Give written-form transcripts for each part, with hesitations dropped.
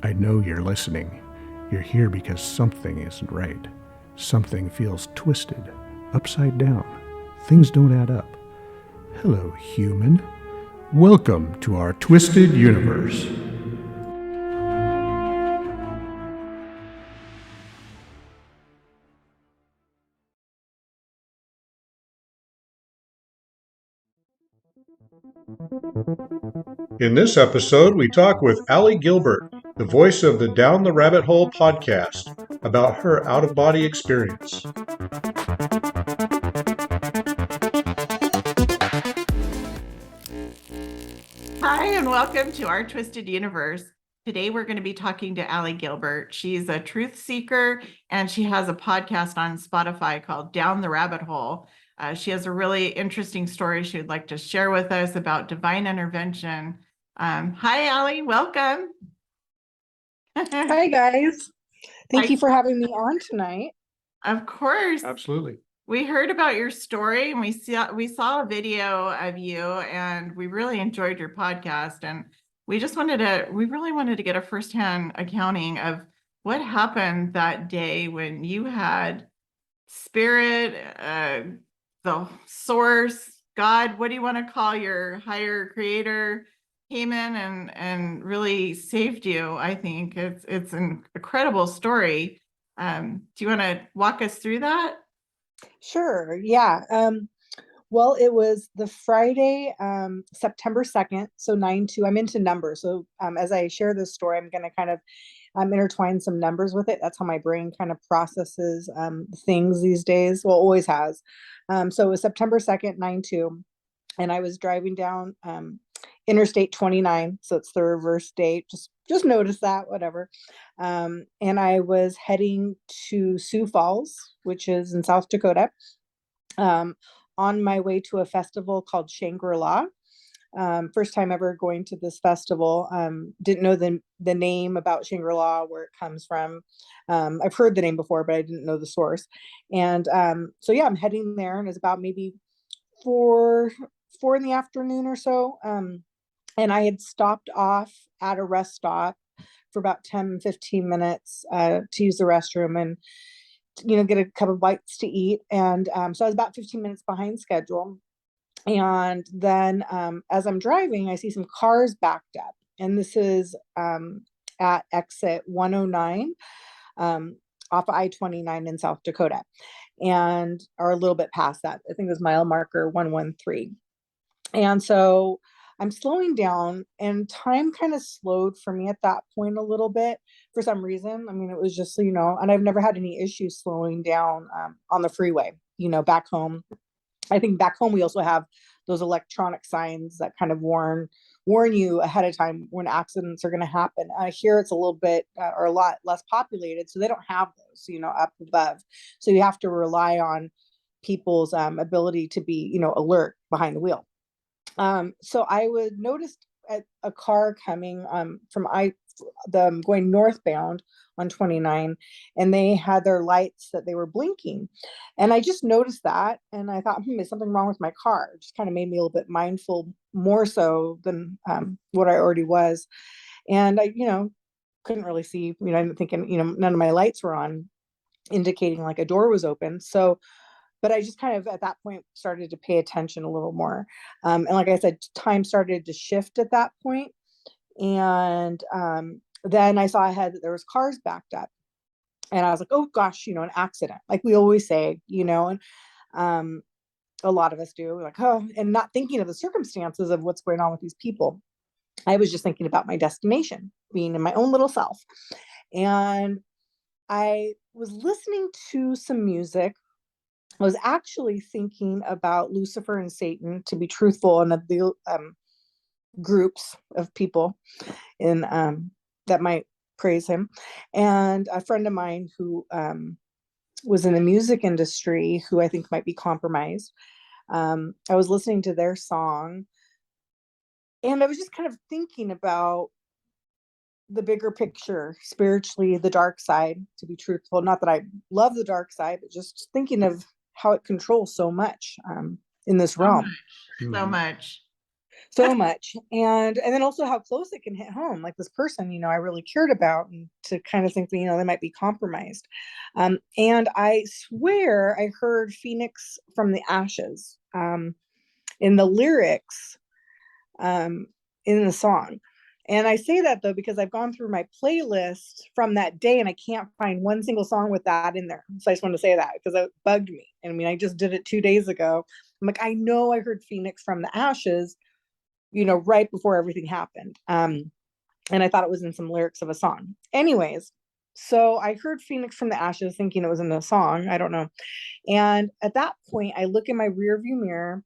I know you're listening. You're here because something isn't right. Something feels twisted, upside down. Things don't add up. Hello, human. Welcome to our twisted universe. In this episode, we talk with Aly Gilbert, the voice of the Down the Rabbit Hole podcast, about her out-of-body experience. Hi, and welcome to our Twisted Universe. Today, we're going to be talking to Aly Gilbert. She's a truth seeker, and she has a podcast on Spotify called Down the Rabbit Hole. She has a really interesting story she would like to share with us about divine intervention. Hi, Aly. Welcome. Hi, guys. Thank you for having me on tonight. Of course. Absolutely. We heard about your story, and we saw a video of you, and we really enjoyed your podcast. And we really wanted to get a firsthand accounting of what happened that day when you had spirit, the source, God, what do you want to call your higher creator, came in and really saved you. I think it's an incredible story. Do you want to walk us through that? Sure. Yeah. Well, it was the Friday, September 2nd. So 9/2. I'm into numbers. So as I share this story, I'm going to kind of intertwine some numbers with it. That's how my brain kind of processes things these days. Well, always has. So it was September 2nd, 9/2. And I was driving down Interstate 29. So it's the reverse date. Just notice that, whatever. And I was heading to Sioux Falls, which is in South Dakota, on my way to a festival called Shangri-La. First time ever going to this festival. Didn't know the name about Shangri-La, where it comes from. I've heard the name before, but I didn't know the source. And so yeah, I'm heading there, and it's about maybe four in the afternoon or so. And I had stopped off at a rest stop for about 10-15 minutes to use the restroom and get a couple of bites to eat. And so I was about 15 minutes behind schedule. And then as I'm driving, I see some cars backed up. And this is at exit 109 off of I-29 in South Dakota, and or a little bit past that. I think it was mile marker 113. And so I'm slowing down, and time kind of slowed for me at that point a little bit for some reason. I mean, it was just, and I've never had any issues slowing down on the freeway, back home. I think back home we also have those electronic signs that kind of warn you ahead of time when accidents are going to happen. Here it's a little bit or a lot less populated, so they don't have those, up above. So you have to rely on people's ability to be, alert behind the wheel. So I would notice a car coming from going northbound on 29, and they had their lights that they were blinking. And I just noticed that, and I thought, is something wrong with my car? It just kind of made me a little bit mindful, more so than what I already was. And I, couldn't really see, I'm thinking, none of my lights were on, indicating like a door was open. So but I just kind of at that point started to pay attention a little more. And like I said, time started to shift at that point. And then I saw ahead that there was cars backed up. And I was like, oh gosh, an accident. Like we always say, and a lot of us do. Like, oh, and not thinking of the circumstances of what's going on with these people. I was just thinking about my destination, being in my own little self. And I was listening to some music. I was actually thinking about Lucifer and Satan, to be truthful, and of the groups of people in that might praise him. And a friend of mine who was in the music industry, who I think might be compromised, I was listening to their song, and I was just kind of thinking about the bigger picture, spiritually, the dark side, to be truthful. Not that I love the dark side, but just thinking of how it controls so much in this realm. So much. so much. And then also how close it can hit home, like this person, I really cared about, and to kind of think that, they might be compromised. And I swear I heard Phoenix from the Ashes in the lyrics in the song. And I say that though because I've gone through my playlist from that day and I can't find one single song with that in there. So I just want to say that because it bugged me. And I mean, I just did it 2 days ago. I'm like, I know I heard Phoenix from the Ashes, right before everything happened. And I thought it was in some lyrics of a song. Anyways, so I heard Phoenix from the Ashes thinking it was in the song. I don't know. And at that point, I look in my rearview mirror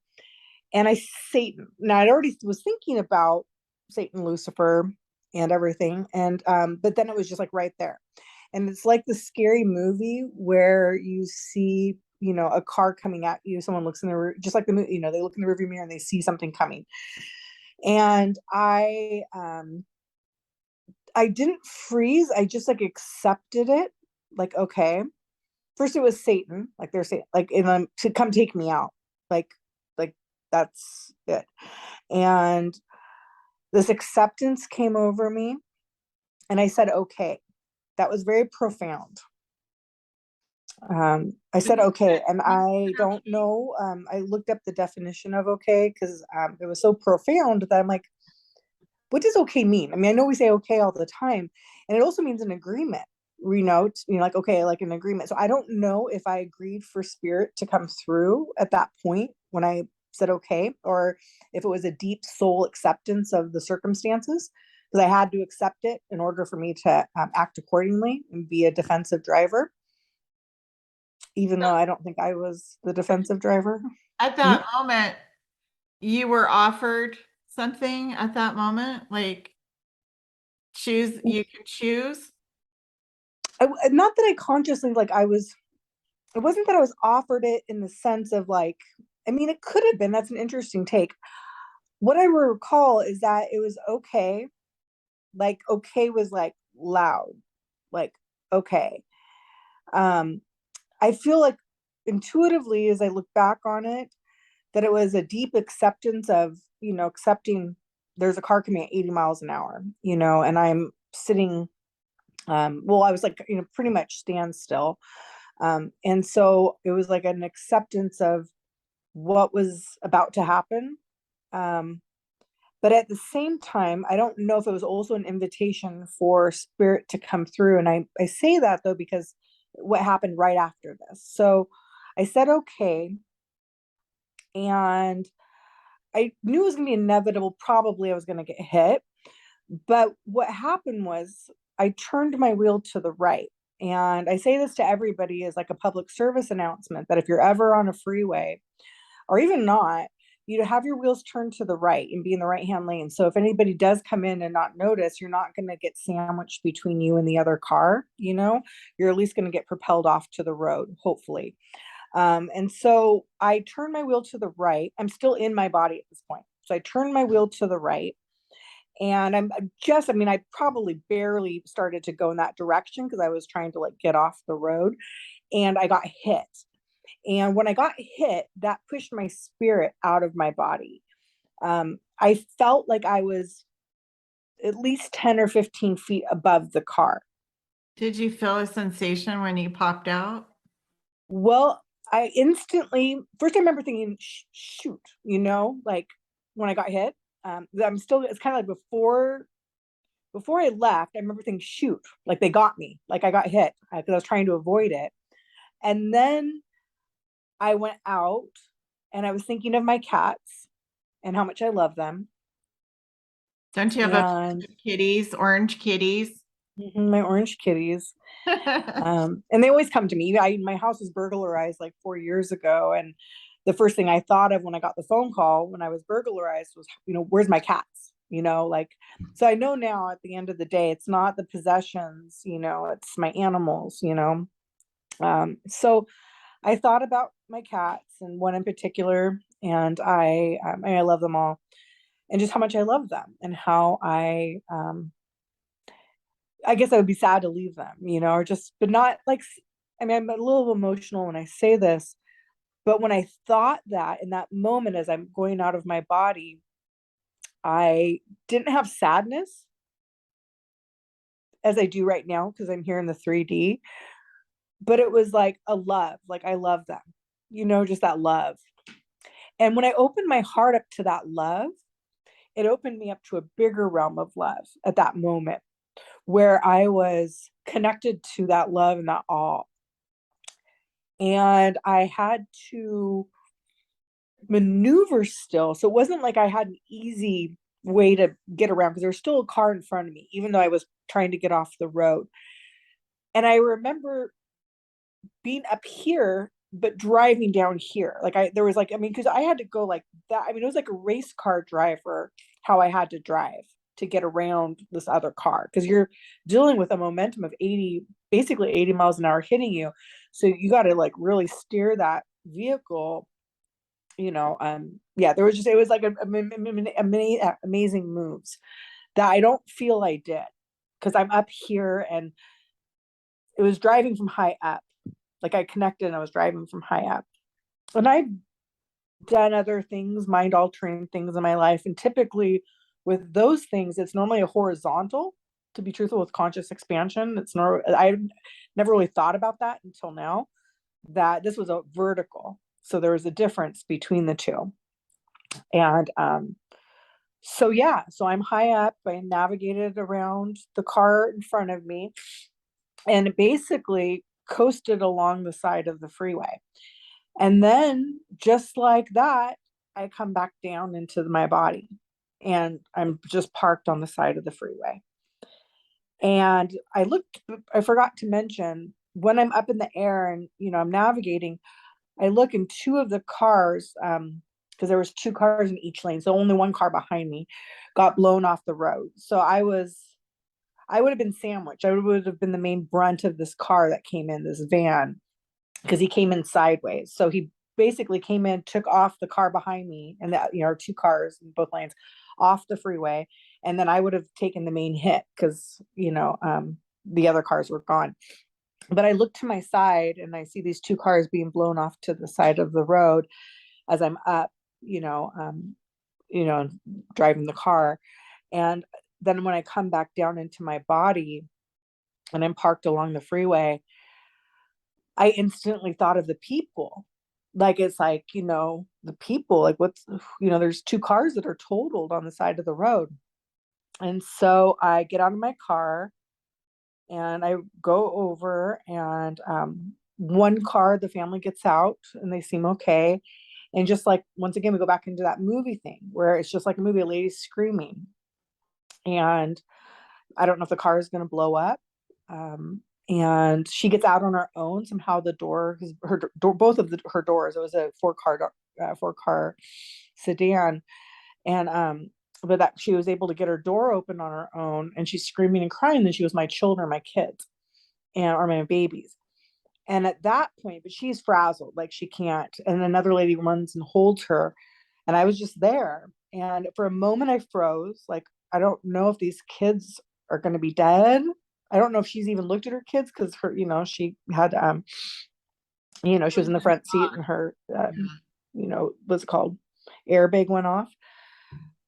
and I Satan. Now I already was thinking about Satan, Lucifer, and everything, and but then it was just like right there, and it's like the scary movie where you see, a car coming at you. Someone looks in the just like the movie, they look in the rearview mirror and they see something coming, and I didn't freeze. I just like accepted it, like okay. First it was Satan, like they're saying, like to come take me out, like that's it. And this acceptance came over me, and I said, okay. That was very profound. I said, okay. And I don't know. I looked up the definition of okay because it was so profound that I'm like, what does okay mean? I mean, I know we say okay all the time, and it also means an agreement, like, okay, like an agreement. So I don't know if I agreed for spirit to come through at that point when I said okay, or if it was a deep soul acceptance of the circumstances, because I had to accept it in order for me to act accordingly and be a defensive driver, even though I don't think I was the defensive driver. At that moment, you were offered something at that moment, like you can choose. Not that I consciously, like it wasn't that I was offered it in the sense of like, I mean, it could have been. That's an interesting take. What I recall is that it was okay. Like, okay was like loud, like, okay. I feel like intuitively, as I look back on it, that it was a deep acceptance of, accepting there's a car coming at 80 miles an hour, and I'm sitting, well, I was like, pretty much standstill. And so it was like an acceptance of what was about to happen. But at the same time, I don't know if it was also an invitation for spirit to come through. And I say that though, because what happened right after this. So I said, okay. And I knew it was going to be inevitable. Probably I was going to get hit. But what happened was I turned my wheel to the right. And I say this to everybody as like a public service announcement that if you're ever on a freeway or even not, you have your wheels turned to the right and be in the right hand lane. So if anybody does come in and not notice, you're not going to get sandwiched between you and the other car. You're at least going to get propelled off to the road, hopefully. And so I turned my wheel to the right. I'm still in my body at this point. So I turned my wheel to the right. And I probably barely started to go in that direction because I was trying to like get off the road, and I got hit. And when I got hit, that pushed my spirit out of my body. I felt like I was at least 10 or 15 feet above the car. Did you feel a sensation when you popped out? Well, first I remember thinking, shoot, like when I got hit, it's kind of like before I left, I remember thinking, shoot, like they got me, like I got hit because I was trying to avoid it. And then I went out and I was thinking of my cats and how much I love them. Don't you have orange kitties? My orange kitties. And they always come to me. My house was burglarized like 4 years ago. And the first thing I thought of when I got the phone call when I was burglarized was, where's my cats? So I know now at the end of the day, it's not the possessions, it's my animals, so I thought about my cats and one in particular, and I love them all, and just how much I love them, and how I guess I would be sad to leave them, but not like, I'm a little emotional when I say this, but when I thought that in that moment, as I'm going out of my body, I didn't have sadness as I do right now because I'm here in the 3D, but it was like a love, like I love them, just that love. And when I opened my heart up to that love, it opened me up to a bigger realm of love at that moment where I was connected to that love and that awe. And I had to maneuver still. So it wasn't like I had an easy way to get around because there was still a car in front of me, even though I was trying to get off the road. And I remember being up here, but driving down here. There was because I had to go like that. I mean, it was like a race car driver, how I had to drive to get around this other car. Cause you're dealing with a momentum of basically 80 miles an hour hitting you. So you got to like really steer that vehicle, yeah, it was like amazing moves that I don't feel I did because I'm up here and it was driving from high up. Like I connected and I was driving from high up. And I've done other things, mind altering things in my life. And typically with those things, it's normally a horizontal, to be truthful, with conscious expansion. I've never really thought about that until now, that this was a vertical. So there was a difference between the two. And so yeah, so I'm high up. I navigated around the car in front of me and basically coasted along the side of the freeway. And then just like that, I come back down into my body and I'm just parked on the side of the freeway. And I forgot to mention when I'm up in the air and, I'm navigating, I look in two of the cars, because there was two cars in each lane. So only one car behind me got blown off the road. So I would have been sandwiched. I would have been the main brunt of this car that came in, this van, because he came in sideways. So he basically came in, took off the car behind me, and that, two cars in both lanes off the freeway. And then I would have taken the main hit because, the other cars were gone. But I look to my side and I see these two cars being blown off to the side of the road as I'm up, driving the car. And then when I come back down into my body and I'm parked along the freeway, I instantly thought of the people. Like, it's like, the people, like there's two cars that are totaled on the side of the road. And so I get out of my car and I go over and one car, the family gets out and they seem okay. And just like, once again, we go back into that movie thing where it's just like a movie, a lady screaming. And I don't know if the car is going to blow up. And she gets out on her own. Somehow the door, her door, both of her doors, it was a four car sedan. And, but that she was able to get her door open on her own, and she's screaming and crying. Then she was my children, my kids, or my babies. And at that point, but she's frazzled, like she can't. And another lady runs and holds her. And I was just there. And for a moment I froze. Like, I don't know if these kids are going to be dead. I don't know if she's even looked at her kids because she had, she was in the front seat and her, what's it called? Airbag went off.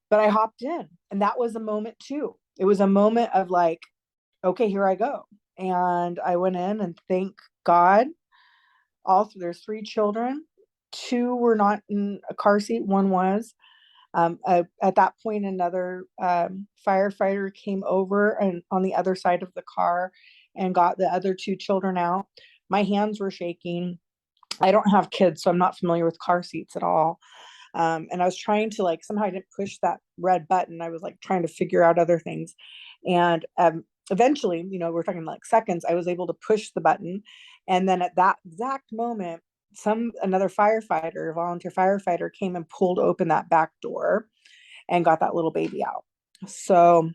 But I hopped in, and that was a moment too. It was a moment of like, okay, here I go. And I went in and thank God. There's three children. Two were not in a car seat. One was. At that point, another firefighter came over and on the other side of the car and got the other two children out. My hands were shaking. I don't have kids, so I'm not familiar with car seats at all. And I was trying to somehow I didn't push that red button. I was trying to figure out other things. And eventually, we're talking seconds, I was able to push the button. And then at that exact moment, another firefighter, volunteer firefighter, came and pulled open that back door and got that little baby out. So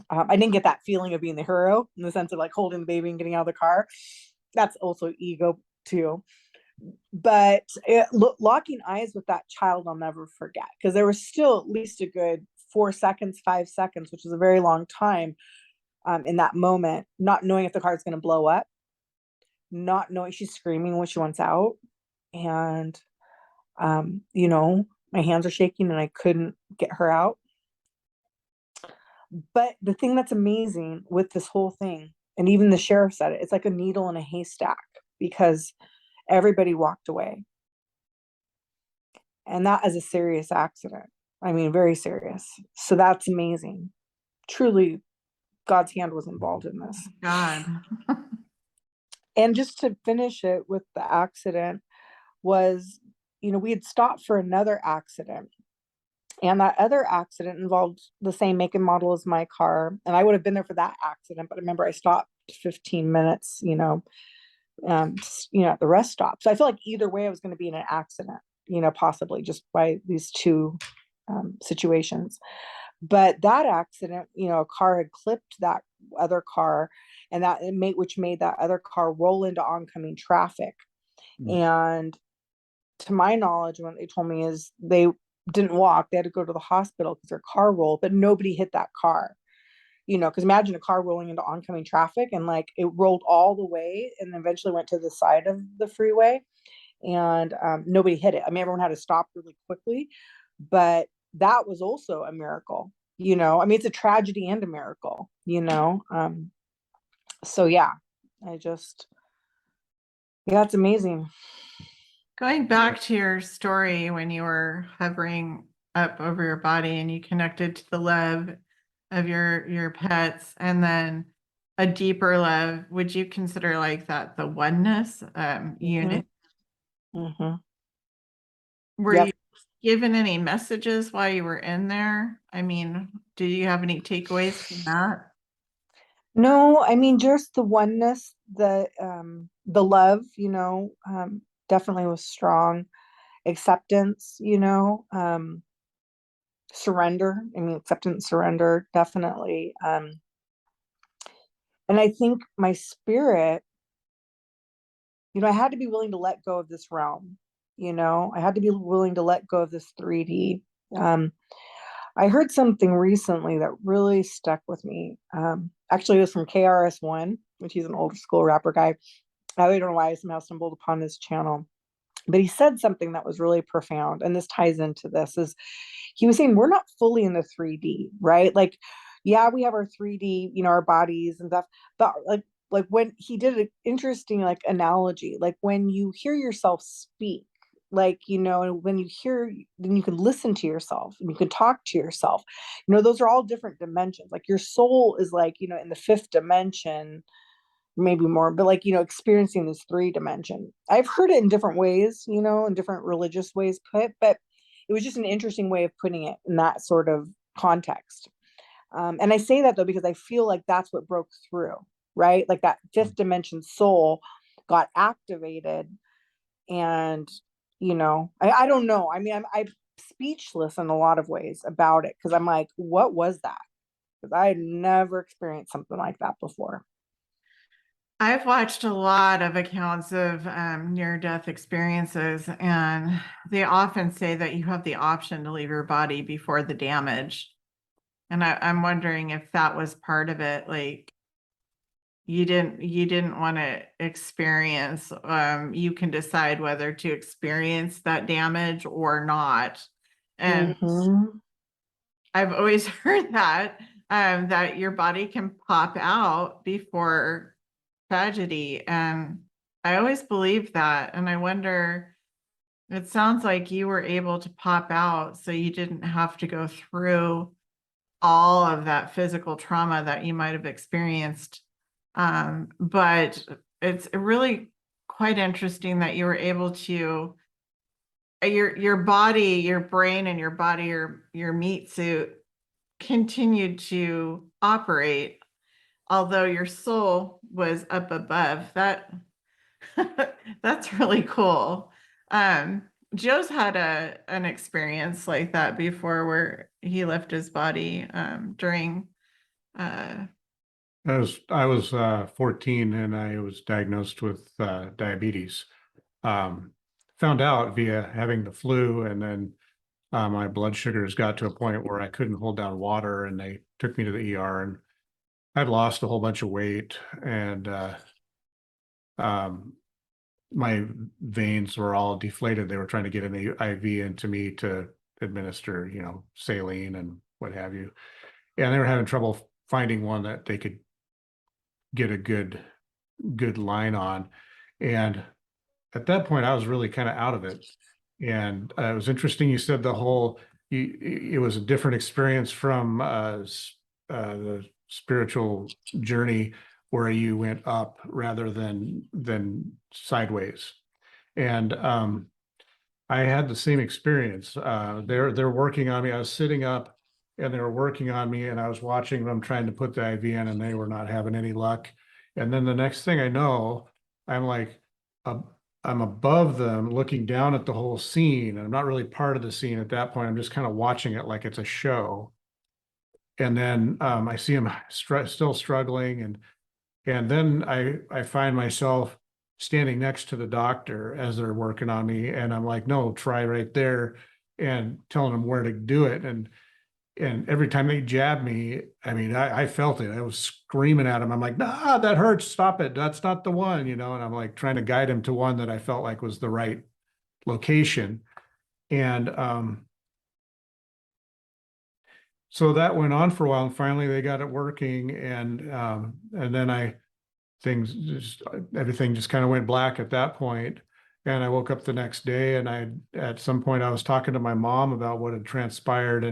I didn't get that feeling of being the hero in the sense of holding the baby and getting out of the car. That's also ego too. But locking eyes with that child, I'll never forget, because there was still at least a good 4 seconds, 5 seconds, which is a very long time in that moment, not knowing if the car is going to blow up, not knowing she's screaming when she wants out. And, my hands are shaking and I couldn't get her out. But the thing that's amazing with this whole thing, and even the sheriff said it, it's like a needle in a haystack because everybody walked away. And that is a serious accident. I mean, very serious. So that's amazing. Truly, God's hand was involved in this. God. And just to finish it with the accident was, we had stopped for another accident. And that other accident involved the same make and model as my car. And I would have been there for that accident. But remember, I stopped 15 minutes, at the rest stop. So I feel like either way, I was going to be in an accident, possibly just by these two situations. But that accident, a car had clipped that other car, and which made that other car roll into oncoming traffic. And to my knowledge, what they told me is they didn't walk; they had to go to the hospital because their car rolled, but nobody hit that car. Because imagine a car rolling into oncoming traffic, and like it rolled all the way and eventually went to the side of the freeway, and nobody hit it. I mean, everyone had to stop really quickly, but that was also a miracle. I mean, it's a tragedy and a miracle. So yeah, yeah, it's amazing. Going back to your story when you were hovering up over your body and you connected to the love of your pets, and then a deeper love, would you consider like that the oneness, unit? Mm-hmm. Were Yep. you given any messages while you were in there? I mean, do you have any takeaways from that? No, I mean, just the oneness, the love, definitely was strong. Acceptance, surrender. I mean, acceptance, surrender, definitely. And I think my spirit, I had to be willing to let go of this realm. I had to be willing to let go of this 3D. I heard something recently that really stuck with me. Actually, it was from KRS-One, which he's an old school rapper guy. I don't know why I somehow stumbled upon his channel, but he said something that was really profound. And this ties into this is he was saying, we're not fully in the 3D, right? Like, yeah, we have our 3D, our bodies and stuff, but like when he did an interesting like analogy, like when you hear yourself speak, like, and when you hear, then you can listen to yourself and you can talk to yourself. Those are all different dimensions. Like your soul is like, in the fifth dimension, maybe more, but like, experiencing this 3 dimension. I've heard it in different ways, in different religious ways put, but it was just an interesting way of putting it in that sort of context. And I say that though, because I feel like that's what broke through, right? Like that fifth dimension soul got activated. And, I don't know. I mean, I'm speechless in a lot of ways about it. Cause I'm like, what was that? Because I had never experienced something like that before. I've watched a lot of accounts of near-death experiences, and they often say that you have the option to leave your body before the damage. And I'm wondering if that was part of it. Like you didn't want to experience. You can decide whether to experience that damage or not. And Mm-hmm. I've always heard that your body can pop out before tragedy. And I always believed that. And I wonder, it sounds like you were able to pop out so you didn't have to go through all of that physical trauma that you might have experienced. But it's really quite interesting that you were able to, your body, your brain and your body, your meat suit continued to operate, although your soul was up above. That's really cool. Joe's had an experience like that before where he left his body during I was 14 and I was diagnosed with diabetes. Found out via having the flu, and then my blood sugars got to a point where I couldn't hold down water, and they took me to the ER, and I'd lost a whole bunch of weight, and um, my veins were all deflated. They were trying to get an IV into me to administer, saline and what have you. and they were having trouble finding one that they could get a good line on. And at that point, I was really kind of out of it. And it was interesting. You said it was a different experience from the spiritual journey where you went up rather than sideways. And I had the same experience. They're working on me. I was sitting up and they were working on me, and I was watching them trying to put the IV in, and they were not having any luck. And then the next thing I know, I'm like, I'm above them looking down at the whole scene. I'm not really part of the scene at that point. I'm just kind of watching it like it's a show. And then I see them still struggling, and then I find myself standing next to the doctor as they're working on me, and I'm like, no, try right there, and telling them where to do it. And every time they jab me, I mean, I felt it. I was screaming at him. I'm like, nah, that hurts. Stop it. That's not the one, And I'm like trying to guide him to one that I felt like was the right location. And so that went on for a while, and finally they got it working. And then everything just kind of went black at that point. And I woke up the next day, and at some point I was talking to my mom about what had transpired,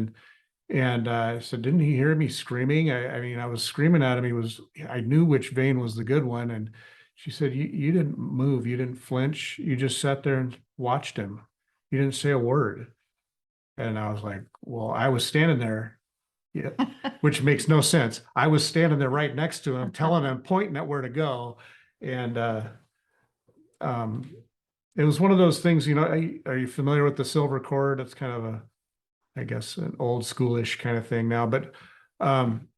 and I said, didn't he hear me screaming? I mean, I was screaming at him. I knew which vein was the good one. And she said, you didn't move. You didn't flinch. You just sat there and watched him. You didn't say a word. And I was like, well, I was standing there, yeah, which makes no sense. I was standing there right next to him, telling him, pointing at where to go. And um, it was one of those things, are you familiar with the silver cord? It's kind of I guess, an old schoolish kind of thing now, but um,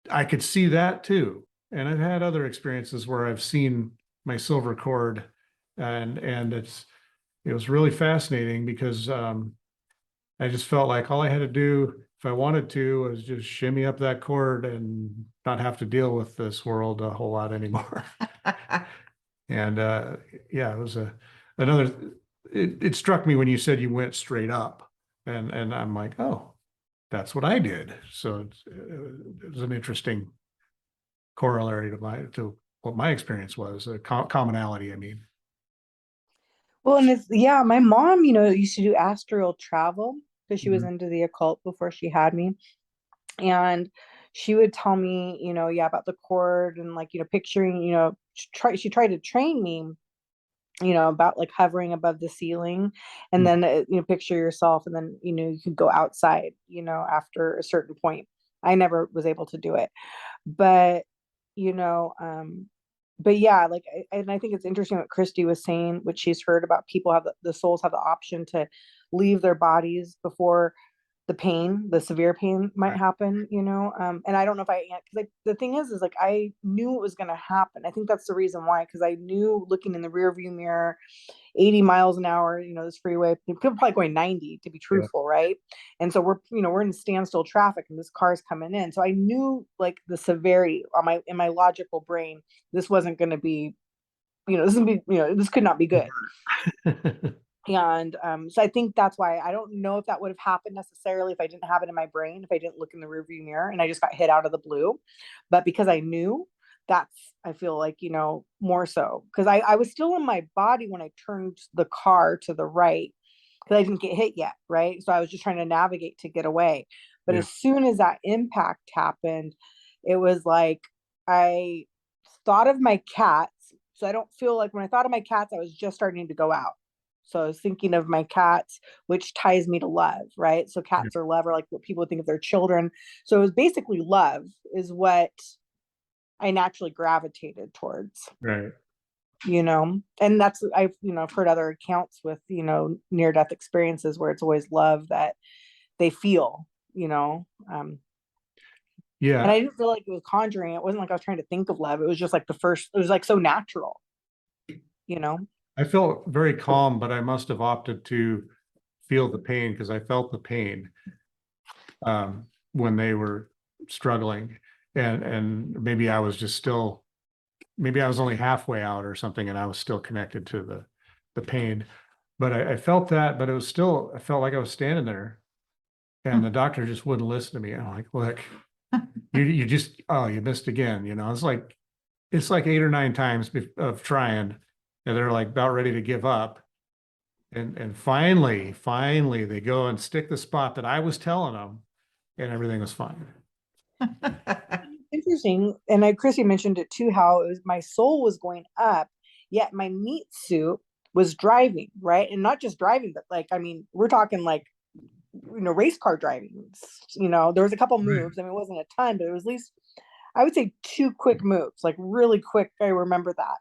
I could see that too. And I've had other experiences where I've seen my silver cord, and it was really fascinating because I just felt like all I had to do if I wanted to was just shimmy up that cord and not have to deal with this world a whole lot anymore. And yeah, it was another. It struck me when you said you went straight up, and I'm like, oh, that's what I did. So it was an interesting corollary to what my experience was, a commonality. I mean, Well, and yeah, my mom, used to do astral travel because she was Mhm. into the occult before she had me. And she would tell me, yeah, about the cord and like, picturing, she tried to train me, about like hovering above the ceiling, and then, picture yourself, and then, you could go outside, after a certain point. I never was able to do it, but, you know, but yeah, like, and I think it's interesting what Christy was saying, what she's heard about people have the souls have the option to leave their bodies before the severe pain might Right. happen, and I don't know if because like the thing is like I knew it was going to happen. I think that's the reason why, because I knew looking in the rear view mirror, 80 miles an hour, this freeway, people probably going 90 to be Yeah. truthful, right? And so we're in standstill traffic and this car's coming in. So I knew like the severity in my logical brain, this wasn't going to be, this could not be good. And so I think that's why I don't know if that would have happened necessarily if I didn't have it in my brain, if I didn't look in the rearview mirror and I just got hit out of the blue. But because I knew, I feel like, more so because I was still in my body when I turned the car to the right because I didn't get hit yet. Right. So I was just trying to navigate to get away. But Yeah. as soon as that impact happened, it was like I thought of my cats. So I don't feel like when I thought of my cats, I was just starting to go out. So I was thinking of my cats, which ties me to love, right? So Yeah. cats are love, or like what people think of their children. So it was basically love is what I naturally gravitated towards, Right. and that's, I've heard other accounts with, near death experiences where it's always love that they feel, and Yeah. I didn't feel like it was conjuring. It wasn't like I was trying to think of love. It was just like it was like so natural, you know? I felt very calm, but I must have opted to feel the pain because I felt the pain when they were struggling, and maybe I was just still, maybe I was only halfway out or something, and I was still connected to the pain. But I felt that, but it was still, I felt like I was standing there, And the doctor just wouldn't listen to me. I'm like, look, you just, oh, you missed again. It's like 8 or 9 times of trying, and they're like about ready to give up. And finally they go and stick the spot that I was telling them, and everything was fine. Interesting. And Chrissy mentioned it too, how it was my soul was going up, yet my meat suit was driving, right? And not just driving, but like, I mean, we're talking like, race car driving. There was a couple moves. I mean, it wasn't a ton, but it was at least, I would say, 2 quick moves, like really quick. I remember that.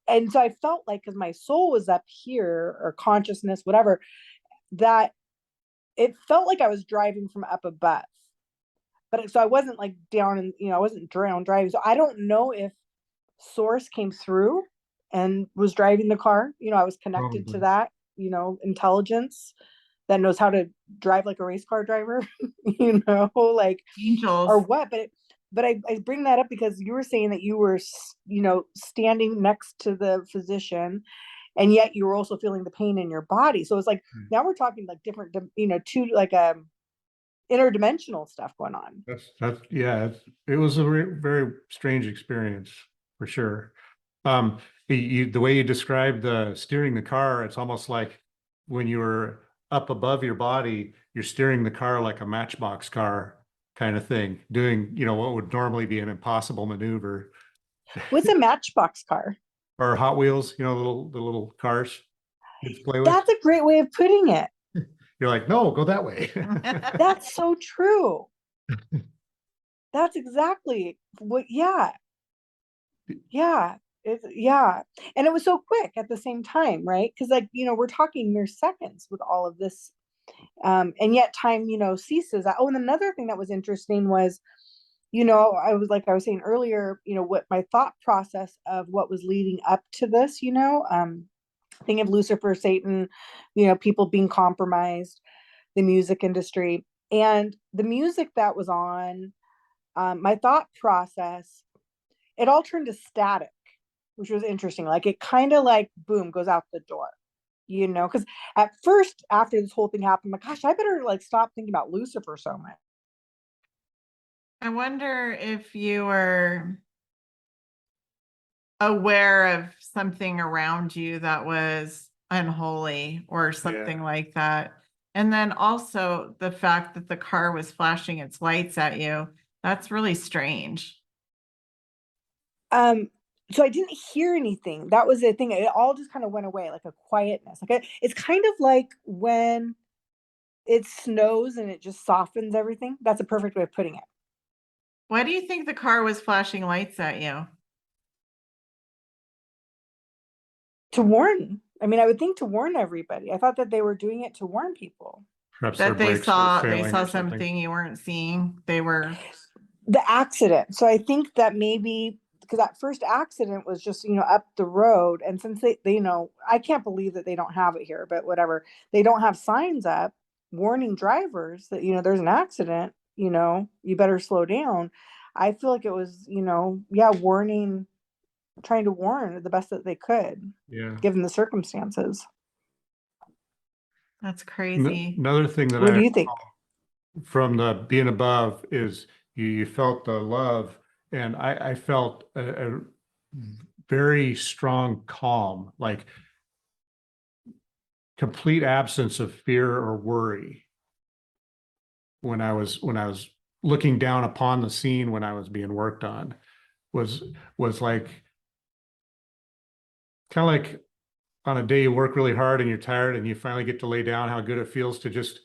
And so I felt like, because my soul was up here, or consciousness, whatever, that it felt like I was driving from up above. But so I wasn't like down, and I wasn't drowned driving. So I don't know if source came through and was driving the car. I was connected to Probably. that, intelligence that knows how to drive like a race car driver, like, Angels. or what. But I bring that up because you were saying that you were, standing next to the physician, and yet you were also feeling the pain in your body. So it's like, now we're talking like different, two, like, interdimensional stuff going on. Yeah, it was a very strange experience for sure. The way you described the steering the car, it's almost like when you were up above your body, you're steering the car like a matchbox car kind of thing, doing, what would normally be an impossible maneuver. What's a matchbox car? Or Hot Wheels, the little cars kids play with. That's a great way of putting it. You're like, no, go that way. That's so true. That's exactly what, yeah. Yeah. Yeah. And it was so quick at the same time, right? Because, like, we're talking mere seconds with all of this. And yet time, ceases. Oh, and another thing that was interesting was, I was saying earlier, what my thought process of what was leading up to this, thinking of Lucifer, Satan, people being compromised, the music industry, and the music that was on, my thought process, it all turned to static, which was interesting. Like, it kind of like, boom, goes out the door, because at first, after this whole thing happened, I'm like, gosh, I better like stop thinking about Lucifer so much. I wonder if you were aware of something around you that was unholy or something like that. And then also the fact that the car was flashing its lights at you, that's really strange. So I didn't hear anything. That was the thing. It all just kind of went away, like a quietness. Like, it's kind of like when it snows and it just softens everything. That's a perfect way of putting it. Why do you think the car was flashing lights at you? To warn. I mean, I would think to warn everybody. I thought that they were doing it to warn people. Perhaps That their they brakes were failing saw or something. something you weren't seeing. They were The accident. So I think that maybe because that first accident was just, up the road. And since they, I can't believe that they don't have it here, but whatever. They don't have signs up warning drivers that, there's an accident, you better slow down. I feel like it was, warning, trying to warn the best that they could, given the circumstances. That's crazy. Another thing that What do you think? From the being above is you felt the love, and I felt a very strong calm, like complete absence of fear or worry when I was looking down upon the scene when I was being worked on. Was like kind of like on a day you work really hard and you're tired and you finally get to lay down, how good it feels to just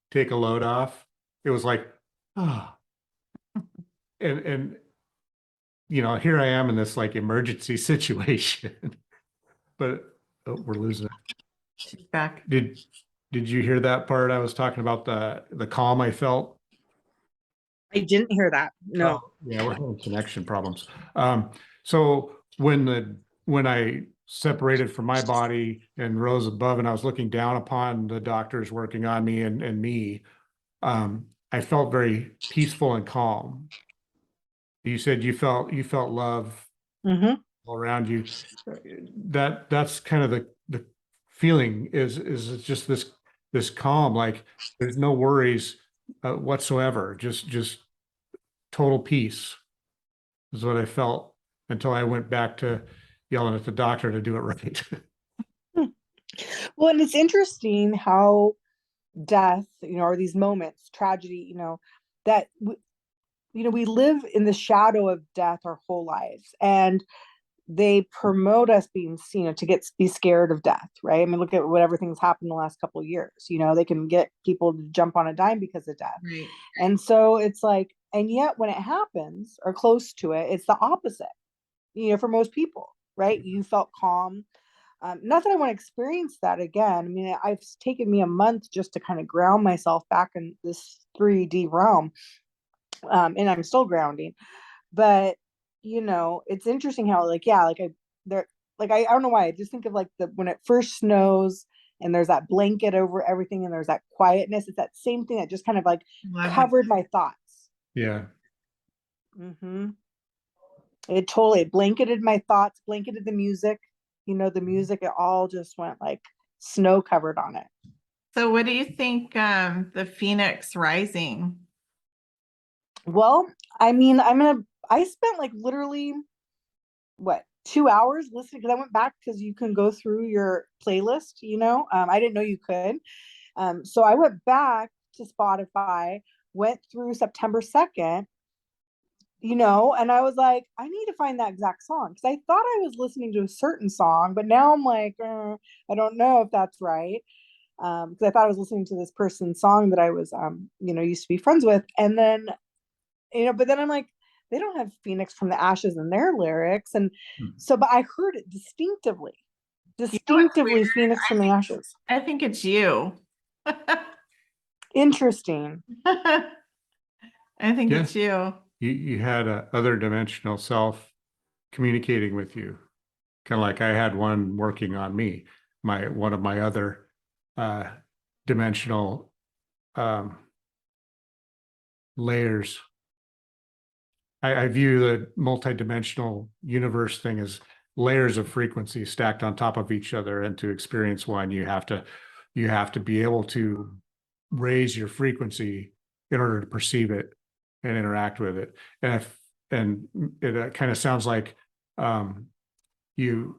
take a load off. It was like, ah. And here I am in this like emergency situation. But we're losing it. She's back. Did you hear that part? I was talking about the calm I felt. I didn't hear that. No. Yeah, we're having connection problems. So when I separated from my body and rose above and I was looking down upon the doctors working on me and me, I felt very peaceful and calm. You said you felt love all around you. That's kind of the feeling is just this this calm, like there's no worries whatsoever. Just total peace is what I felt until I went back to yelling at the doctor to do it right. Well, and it's interesting how death, or these moments, tragedy, that we live in the shadow of death our whole lives, and they promote us being, to be scared of death, right? I mean, look at what everything's happened in the last couple of years. They can get people to jump on a dime because of death. Right. And so it's like, and yet when it happens or close to it, it's the opposite, for most people, right? You felt calm. Not that I want to experience that again. I mean, it's taken me a month just to kind of ground myself back in this 3D realm. And I'm still grounding, but it's interesting how I don't know why, I just think of like when it first snows and there's that blanket over everything and there's that quietness. It's that same thing that just kind of like covered my thoughts. Yeah. It totally blanketed my thoughts, blanketed the music. The music, it all just went like snow covered on it. So what do you think, the Phoenix Rising? Well, I mean, I spent like literally 2 hours listening, because I went back, because you can go through your playlist, I didn't know you could. So I went back to Spotify, went through September 2nd, and I was like, I need to find that exact song, because I thought I was listening to a certain song, but now I'm like, I don't know if that's right. Because I thought I was listening to this person's song that I was, used to be friends with. And then, but then I'm like, they don't have Phoenix from the Ashes in their lyrics. And so, but I heard it distinctly Phoenix from the Ashes. I think it's you. Interesting. I think it's you. You had a other dimensional self communicating with you, kind of like I had one working on me. One of my other dimensional layers. I view the multidimensional universe thing as layers of frequency stacked on top of each other, and to experience one, you have to be able to raise your frequency in order to perceive it and interact with it. And it kind of sounds like you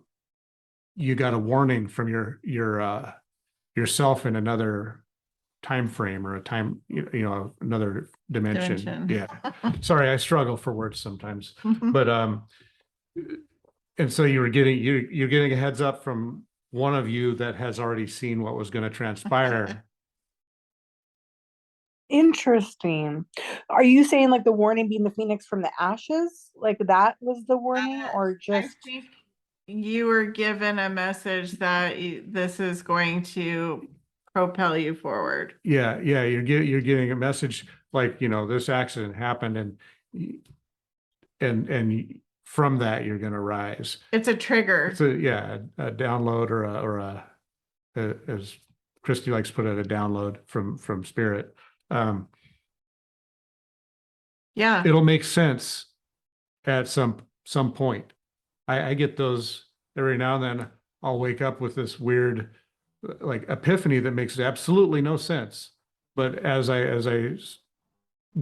got a warning from yourself in another time frame, or a time, another dimension. Yeah. Sorry, I struggle for words sometimes. But and so you're getting a heads up from one of you that has already seen what was going to transpire. Interesting. Are you saying like the warning being the Phoenix from the Ashes? Like that was the warning, or just? I think you were given a message that this is going to propel you forward. Yeah, you're getting a message like, this accident happened, and from that you're going to rise. It's a trigger. It's a download, or a as Christy likes to put it, a download from spirit. Yeah, it'll make sense at some point. I get those every now and then. I'll wake up with this weird like epiphany that makes absolutely no sense. But as I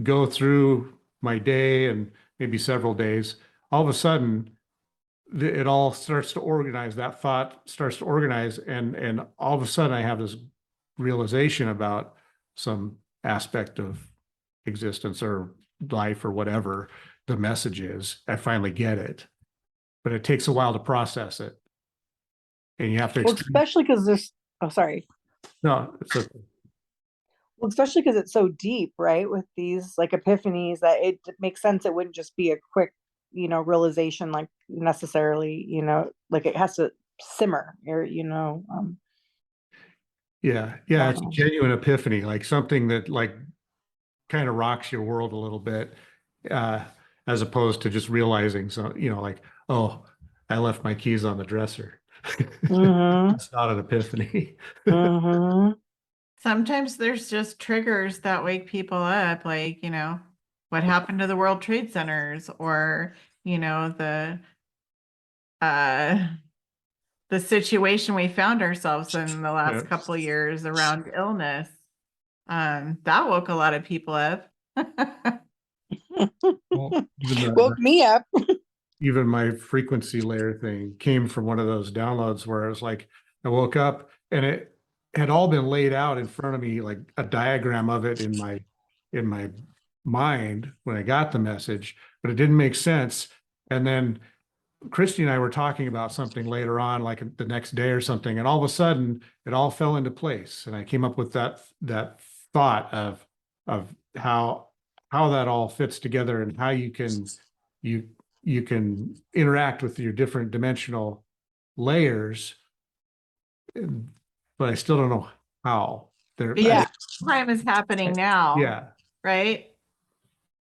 go through my day, and maybe several days, all of a sudden it all starts to organize. That thought starts to organize, and all of a sudden I have this realization about some aspect of existence or life or whatever the message is. I finally get it, but it takes a while to process it, and you have to. Well, especially because there's. Oh, sorry. No, it's okay. Well, especially because it's so deep, right? With these like epiphanies, that it makes sense. It wouldn't just be a quick, realization, like necessarily, like it has to simmer, or Yeah, it's a genuine epiphany, like something that like kind of rocks your world a little bit, as opposed to just realizing, so like, oh, I left my keys on the dresser. It's not an epiphany. sometimes there's just triggers that wake people up, like, what happened to the World Trade Centers, or, the the situation we found ourselves in the last Yeah. couple of years around illness. That woke a lot of people up. Well, Woke me up. even my frequency layer thing came from one of those downloads where I was like, I woke up and it had all been laid out in front of me, like a diagram of it in my mind when I got the message, but it didn't make sense. And then Christy and I were talking about something later on, like the next day or something, and all of a sudden it all fell into place. And I came up with that thought of how that all fits together and how you you can interact with your different dimensional layers, but I still don't know how. Yeah. Time is happening now. Yeah. Right.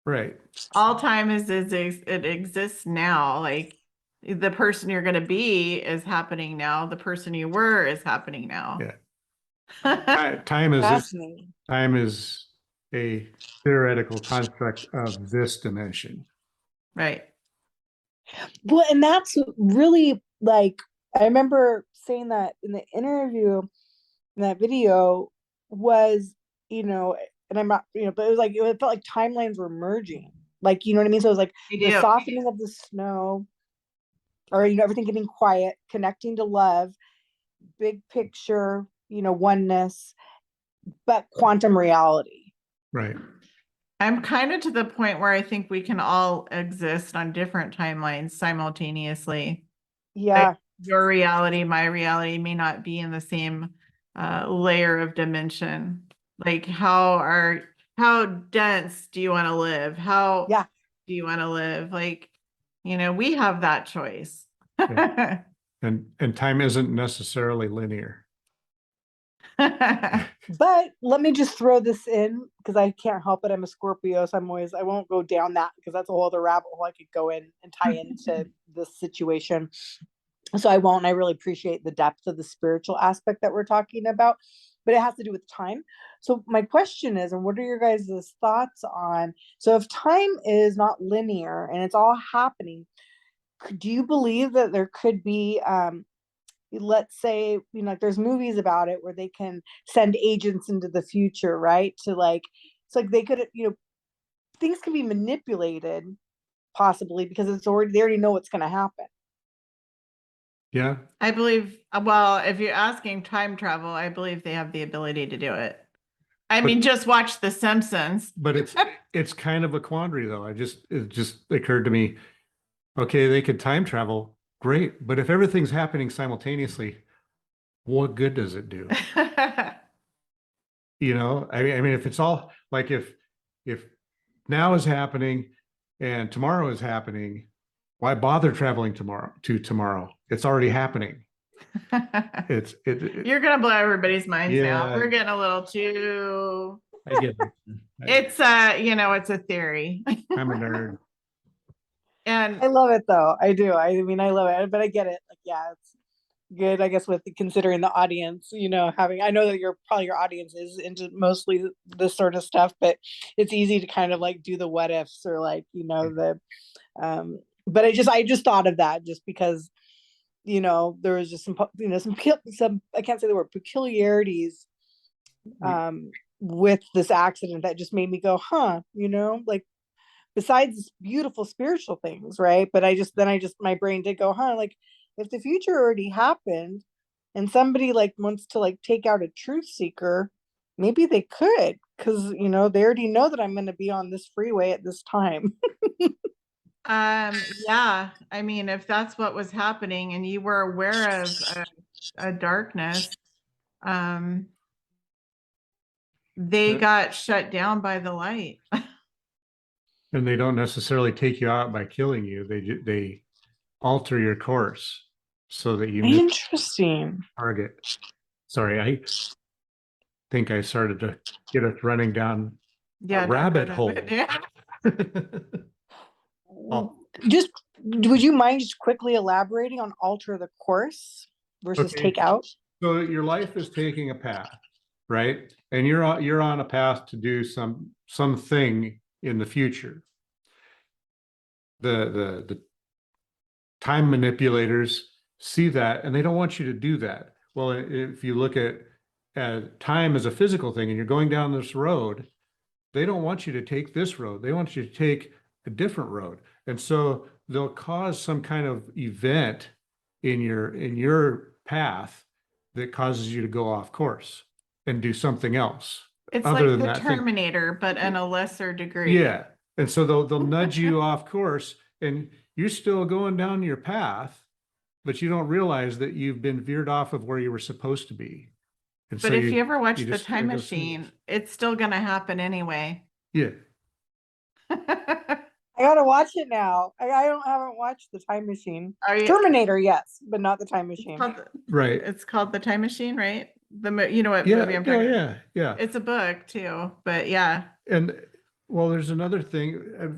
Right. All time it exists now. Like the person you're going to be is happening now. The person you were is happening now. Yeah. Time is Fascinating. time is a theoretical construct of this dimension. Right. Well, and that's really like, I remember saying that in the interview, in that video was, and I'm not, but it was like, it felt like timelines were merging. Like, you know what I mean? So it was like the softening of the snow, or, everything getting quiet, connecting to love, big picture, oneness, but quantum reality. Right. I'm kind of to the point where I think we can all exist on different timelines simultaneously. Yeah. Like your reality, my reality may not be in the same layer of dimension. Like how dense do you want to live? How do you want to live? Like, we have that choice. Yeah. And time isn't necessarily linear. But let me just throw this in, because I can't help it. I'm a Scorpio, so I won't go down that, because that's a whole other rabbit hole I could go in and tie into this situation. So I won't. I really appreciate the depth of the spiritual aspect that we're talking about, but it has to do with time. So my question is, and what are your guys' thoughts on, so if time is not linear and it's all happening, do you believe that there could be, let's say, like there's movies about it where they can send agents into the future, right? To like, it's like they could, things can be manipulated possibly because they already know what's going to happen. Yeah. I believe, well, if you're asking time travel, I believe they have the ability to do it. I mean, just watch The Simpsons. But it's kind of a quandary though. It just occurred to me, okay, they could time travel, great. But if everything's happening simultaneously, what good does it do? I mean, if it's all like if now is happening and tomorrow is happening, why bother traveling tomorrow? It's already happening. You're gonna blow everybody's minds now. Yeah. We're getting a little too. I get it. It's it's a theory. I'm a nerd. And I love it though. I do. I mean, I love it, but I get it. Like, yeah, it's good, I guess, with considering the audience, I know that your audience is into mostly this sort of stuff, but it's easy to kind of like do the what ifs, or like, but I just thought of that just because, there was just some I can't say the word peculiarities with this accident that just made me go, like, besides beautiful spiritual things, right? But my brain did go, like, if the future already happened and somebody like wants to like take out a truth seeker, maybe they could, because they already know that I'm going to be on this freeway at this time. Yeah, I mean, if that's what was happening and you were aware of a darkness, they got shut down by the light. And they don't necessarily take you out by killing you. They alter your course so that you miss target. Sorry, I think I started to get us running down a rabbit hole. Just, would you mind just quickly elaborating on alter the course versus take out? So your life is taking a path, right? And you're on a path to do something in the future. The time manipulators see that, and they don't want you to do that. Well, if you look at time as a physical thing and you're going down this road, they don't want you to take this road. They want you to take a different road. And so they'll cause some kind of event in your path that causes you to go off course and do something else. It's Other like than the that thing. Terminator, but in a lesser degree. Yeah. And so they'll nudge you off course, and you're still going down your path, but you don't realize that you've been veered off of where you were supposed to be. And But so if you ever watch you The just Time go Machine, smooth. it's still gonna happen anyway. Yeah. I gotta watch it now. Haven't watched The Time Machine. Are you? Terminator, yes, but not The Time It's Machine. called, Right. it's called The Time Machine, right? You know what Yeah. movie I'm talking about? Yeah. It's a book too, but yeah. And well, there's another thing,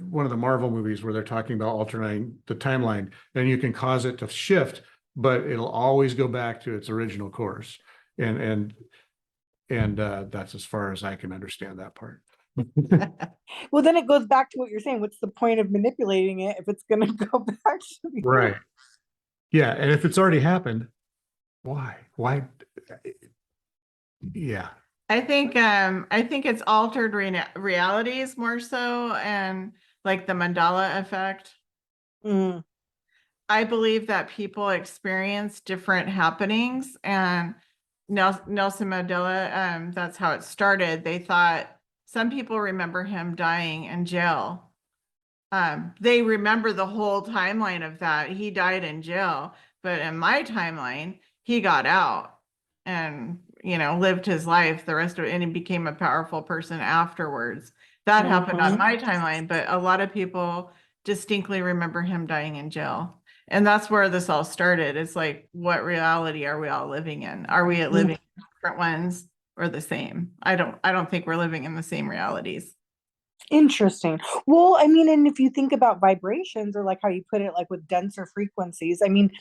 one of the Marvel movies where they're talking about alternating the timeline, and you can cause it to shift, but it'll always go back to its original course. And that's as far as I can understand that part. Well, then it goes back to what you're saying. What's the point of manipulating it if it's gonna go back to the Right. Yeah. And if it's already happened, why? Yeah. I think it's altered realities more so, and like the Mandela effect. Mm, I believe that people experience different happenings, and Nelson Mandela, that's how it started. They thought some people remember him dying in jail. They remember the whole timeline of that. He died in jail, but in my timeline, he got out and, lived his life the rest of it, and he became a powerful person afterwards. That happened on mhm. my timeline, but a lot of people distinctly remember him dying in jail. And that's where this all started. It's like, what reality are we all living in? Are we living in different ones or the same? I don't think we're living in the same realities. Interesting. Well, I mean, and if you think about vibrations, or like how you put it, like with denser frequencies, I mean,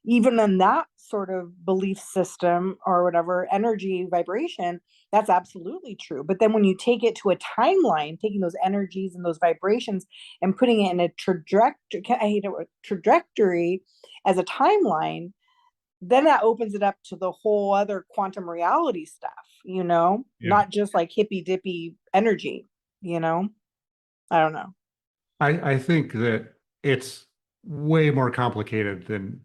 even in that sort of belief system or whatever, energy vibration, that's absolutely true. But then when you take it to a timeline, taking those energies and those vibrations and putting it in a trajectory as a timeline, then that opens it up to the whole other quantum reality stuff, Yeah. not just like hippy dippy energy, I don't know. I think that it's way more complicated than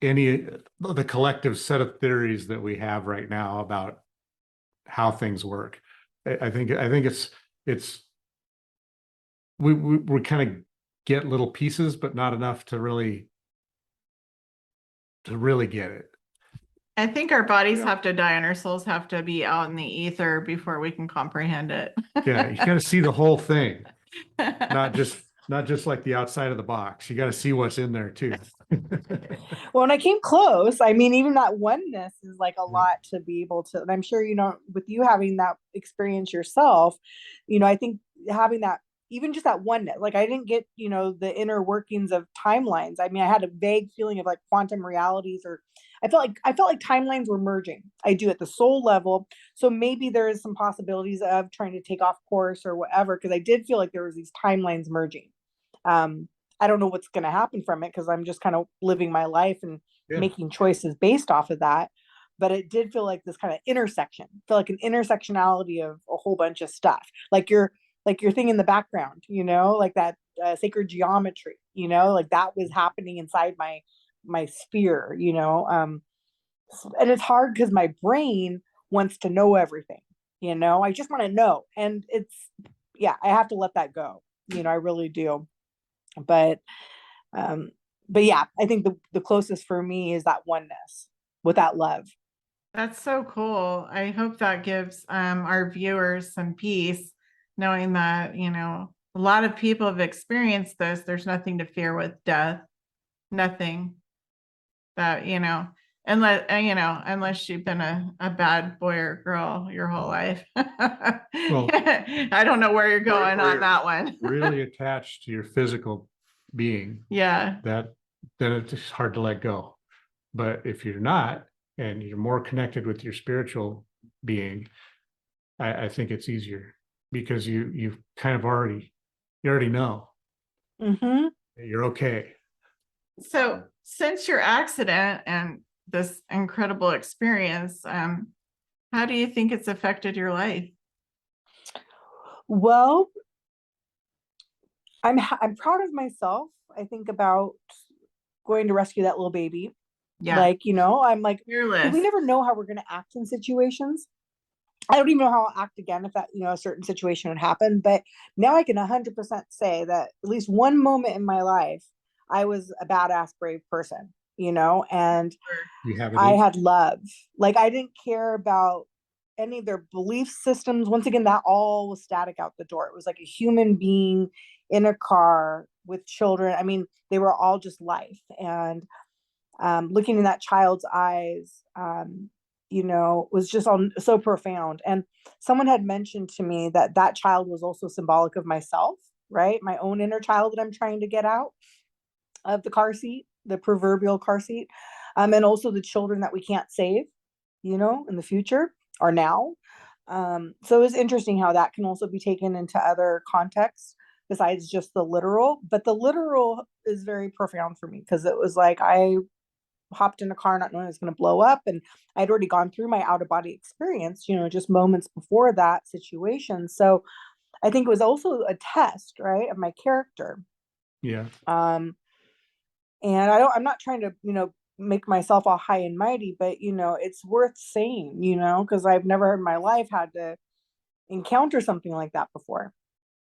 any the collective set of theories that we have right now about how things work. I think it's we kind of get little pieces, but not enough to really get it. I think our bodies have to die and our souls have to be out in the ether before we can comprehend it. Yeah, you got to see the whole thing, not just like the outside of the box. You got to see what's in there too. Well, when I came close, I mean, even that oneness is like a lot to be able to, and I'm sure, with you having that experience yourself, I think having that, even just that oneness, like I didn't get, the inner workings of timelines. I mean, I had a vague feeling of like quantum realities, or I felt like timelines were merging. I do at the soul level. So maybe there is some possibilities of trying to take off course or whatever, because I did feel like there was these timelines merging. I don't know what's going to happen from it, because I'm just kind of living my life and making choices based off of that. But it did feel like this kind of intersection, feel like an intersectionality of a whole bunch of stuff, like your thing in the background, like that sacred geometry, like that was happening inside my sphere, and it's hard because my brain wants to know everything, I just want to know, and I have to let that go, I really do. But yeah, I think the closest for me is that oneness with that love. That's so cool. I hope that gives our viewers some peace, knowing that, a lot of people have experienced this. There's nothing to fear with death. Nothing. That, unless you've been a bad boy or girl your whole life. Well, I don't know where you're going on that one. Really attached to your physical being. Yeah. Then it's hard to let go. But if you're not, and you're more connected with your spiritual being, I think it's easier, because you've kind of already know. Mm-hmm. You're okay. So since your accident and this incredible experience, how do you think it's affected your life? Well, I'm proud of myself. I think about going to rescue that little baby. Yeah, Like, I'm like, 'cause we fearless. never know how we're going to act in situations. I don't even know how I'll act again if that, a certain situation would happen. But now I can 100% say that at least one moment in my life, I was a badass, brave person, and You have it. I had love. Like, I didn't care about any of their belief systems. Once again, that all was static out the door. It was like a human being in a car with children. I mean, they were all just life. And looking in that child's eyes, was just so profound. And someone had mentioned to me that that child was also symbolic of myself, right? My own inner child that I'm trying to get out of the car seat, the proverbial car seat, and also the children that we can't save, in the future or now. So it was interesting how that can also be taken into other contexts besides just the literal. But the literal is very profound for me because it was like I hopped in a car not knowing it was going to blow up, and I'd already gone through my out of body experience, just moments before that situation. So I think it was also a test, right, of my character. Yeah. And I'm not trying to, make myself all high and mighty, but it's worth saying, because I've never in my life had to encounter something like that before.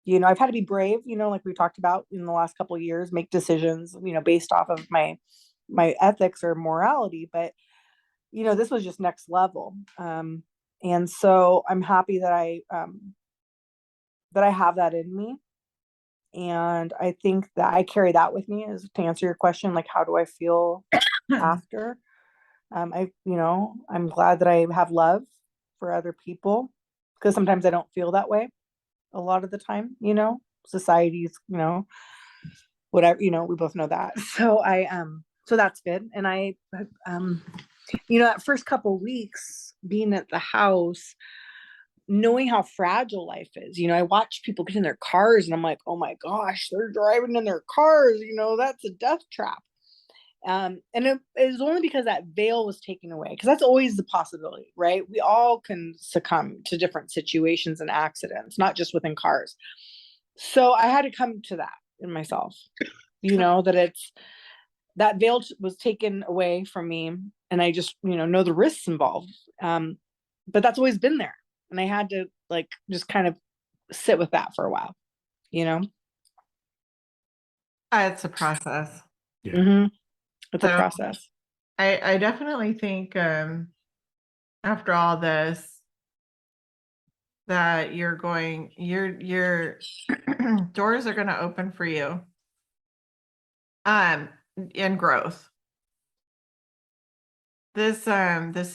I've had to be brave, like we talked about in the last couple of years, make decisions, based off of my ethics or morality. But this was just next level. And so I'm happy that I have that in me. And I think that I carry that with me, as to answer your question, like, how do I feel after? I'm glad that I have love for other people, because sometimes I don't feel that way a lot of the time, society's, whatever, we both know that. So so that's good. And that first couple of weeks being at the house, knowing how fragile life is, I watch people get in their cars and I'm like, oh my gosh, they're driving in their cars, that's a death trap. And it was only because that veil was taken away, because that's always the possibility, right? We all can succumb to different situations and accidents, not just within cars. So I had to come to that in myself, that that veil was taken away from me, and I just, know the risks involved. But that's always been there. And I had to just kind of sit with that for a while, It's a process. Yeah. Mm-hmm. It's a So process. I definitely think after all this that your doors are going to open for you in growth. This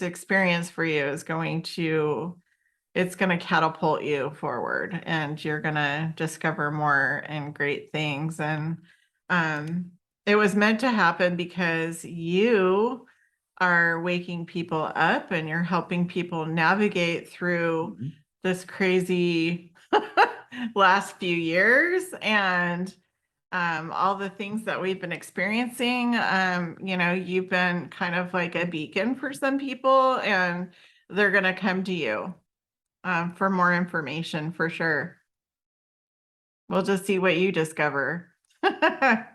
experience for you is it's going to catapult you forward, and you're going to discover more and great things. And it was meant to happen because you are waking people up and you're helping people navigate through this crazy last few years, and all the things that we've been experiencing. You've been kind of like a beacon for some people, and they're going to come to you for more information for sure. We'll just see what you discover.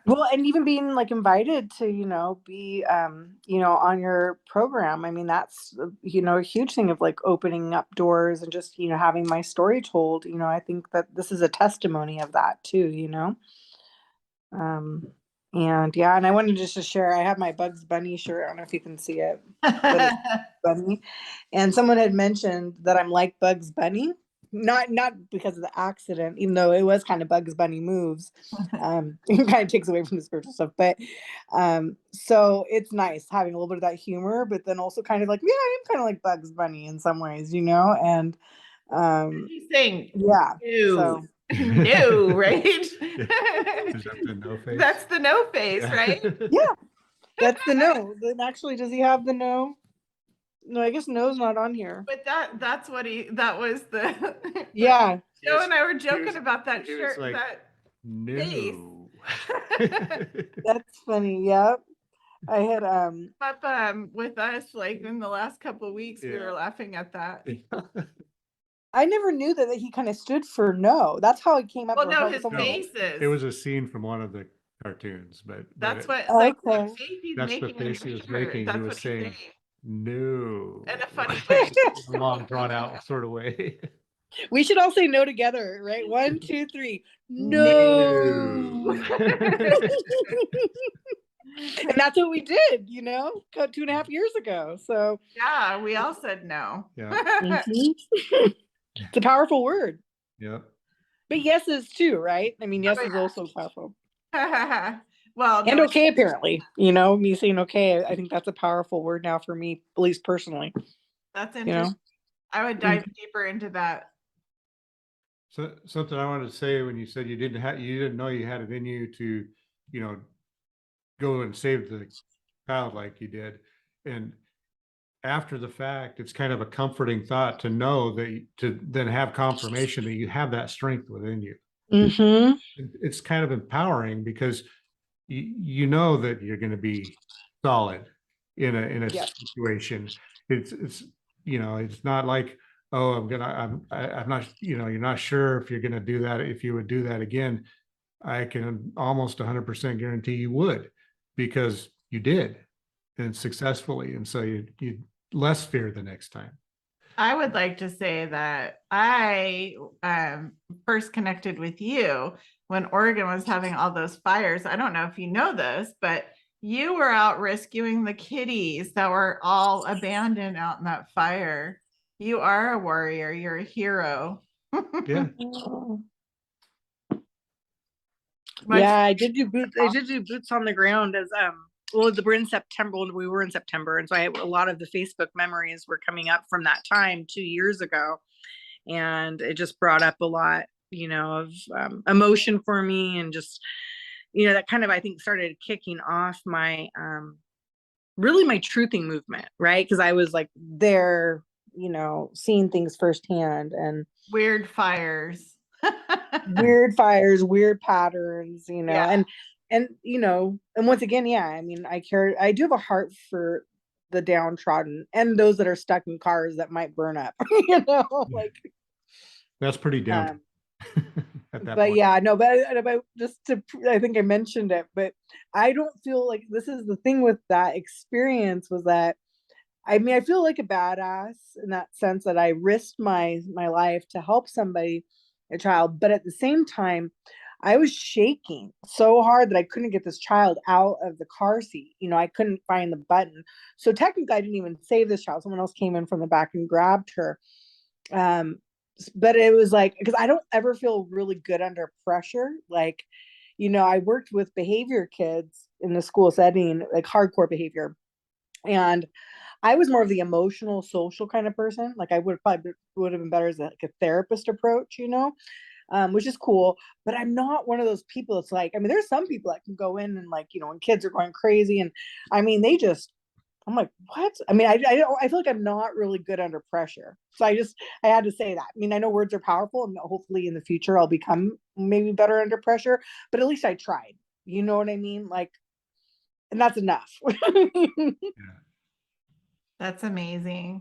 Well, and even being invited to, be, on your program. I mean, that's, a huge thing of opening up doors and just, having my story told. I think that this is a testimony of that too. And yeah, and I wanted just to share, I have my Bugs Bunny shirt. I don't know if you can see it, but it's Bunny. And someone had mentioned that I'm like Bugs Bunny. Not because of the accident, even though it was kind of Bugs Bunny moves. It kind of takes away from the spiritual stuff. But so it's nice having a little bit of that humor, but then also kind of yeah, I am kind of like Bugs Bunny in some ways, and He's saying yeah. no. So No, right? Is that the no face? That's the no face, right? yeah, that's the no. Then actually, does he have the no? No, I guess no's not on here. But that was the Yeah. Joe and I were joking about that shirt, like, that no. face. That's funny. Yep. I had Up with us, like in the last couple of weeks, we were laughing at that. I never knew that he kind of stood for no. That's how it came up. Well, Or no, how his someone. faces. It was a scene from one of the cartoons, but That's what, Oh, like, okay. the face he's that's the making in face he the was picture. making. He That's was what he's saying saying no in a funny way. in a long drawn out sort of way. We should all say no together, right? 1, 2, 3. No. No. And that's what we did, 2.5 years ago. So Yeah, we all said no. Yeah. It's a powerful word. Yeah. But yes is too, right? I mean, yes is also powerful. Well, And no, okay, apparently. Me saying okay, I think that's a powerful word now for me, at least personally. that's interesting. I would dive deeper into that. So something I wanted to say when you said you didn't know you had it in you to, go and save the child like you did. And after the fact, it's kind of a comforting thought to know that to then have confirmation that you have that strength within you. Mm-hmm. It's kind of empowering because you know that you're going to be solid in a situation. It's it's not like, oh, I'm not, you're not sure if you're going to do that, if you would do that again. I can almost 100% guarantee you would, because you did, and successfully, and so you less fear the next time. I would like to say that I first connected with you when Oregon was having all those fires. I don't know if you know this, but you were out rescuing the kitties that were all abandoned out in that fire. You are a warrior. You're a hero. Yeah. Yeah, I did do boots on the ground as well, we're in September. We were in September, and so a lot of the Facebook memories were coming up from that time 2 years ago, and it just brought up a lot, of emotion for me, and just that kind of, I think, started kicking off my really my truthing movement, right? Because I was like there, seeing things firsthand, and weird fires. weird patterns, Yeah. and and once again, yeah, I mean, I do have a heart for the downtrodden and those that are stuck in cars that might burn up, like that's pretty down. At that but point. Yeah, no, but I think I mentioned it, but I don't feel like, this is the thing with that experience, was that I mean, I feel like a badass in that sense, that I risked my life to help somebody, a child, but at the same time, I was shaking so hard that I couldn't get this child out of the car seat. I couldn't find the button. So technically, I didn't even save this child. Someone else came in from the back and grabbed her. But it was like, because I don't ever feel really good under pressure. Like, I worked with behavior kids in the school setting, like hardcore behavior. And I was more of the emotional, social kind of person. Like, I would have been better as a therapist approach, which is cool. But I'm not one of those people. It's like, I mean, there's some people that can go in and, like, when kids are going crazy, and I mean, I'm like, what? I mean, I feel like I'm not really good under pressure. So I had to say that. I mean, I know words are powerful, and hopefully in the future I'll become maybe better under pressure, but at least I tried. You know what I mean? Like, and that's enough. Yeah. That's amazing.